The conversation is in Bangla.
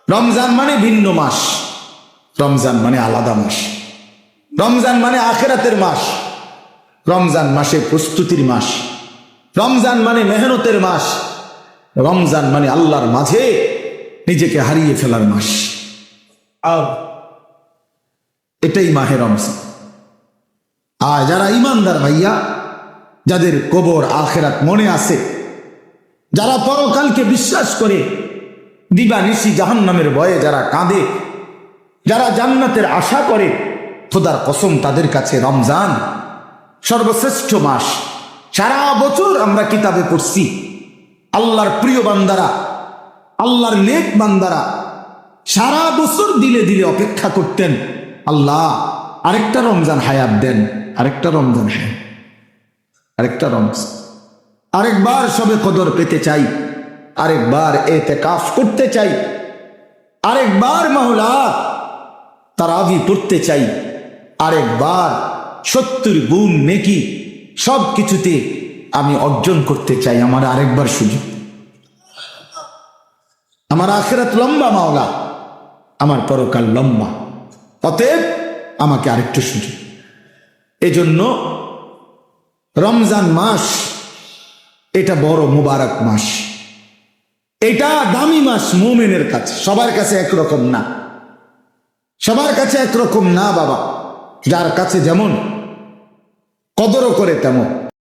রমজান মানে ভিন্ন মাস, রমজান মানে আলাদা মাস, রমজান মানে আখিরাতের মাস, রমজান মাসে প্রস্তুতির মাস, রমজান মানে মেহনতের মাস, রমজান মানে আল্লাহর মাঝে নিজেকে হারিয়ে ফেলার মাস। আর এটাই মাহে রমজান। আর যারা ইমানদার ভাইয়া, যাদের কবর আখিরাত মনে আছে, যারা পরকালকে বিশ্বাস করে, দিবানিশি জাহান্নামের ভয়ে যারা কাঁদে, যারা জান্নাতের আশা করে, খোদার কসম তাদের কাছে রমজান সর্বশ্রেষ্ঠ মাস। সারা বছর আমরা কিতাবে পড়ছি আল্লাহর প্রিয় বান্দারা, আল্লাহর নেক বান্দারা সারা বছর দিলে দিলে অপেক্ষা করতেন, আল্লাহ আরেকটা রমজান হায়াত দেন, আরেকটা রমজান হায়াত, আরেকটা রমজান, আরেকবার সবে কদর পেতে চাই, আরেকবার ইতিকাফ করতে চাই, আরেকবার মাওলা তারাবি পড়তে চাই, আরেকবার 70 গুণ নেকি সব কিছুতে আমি অর্জন করতে চাই। আমার আরেকবার সুযোগ, আমার আখিরাত লম্বা মাওলা, আমার পরকাল লম্বা, অতএব আমাকে আরেকটু সুযোগ। এজন্য রমজান মাস এটা বড় মুবারক মাস, এটা দামি মাস মুমিনের কাছে। সবার কাছে একরকম না, সবার কাছে একরকম না বাবা। যার কাছে যেমন কদরও করে তেমন।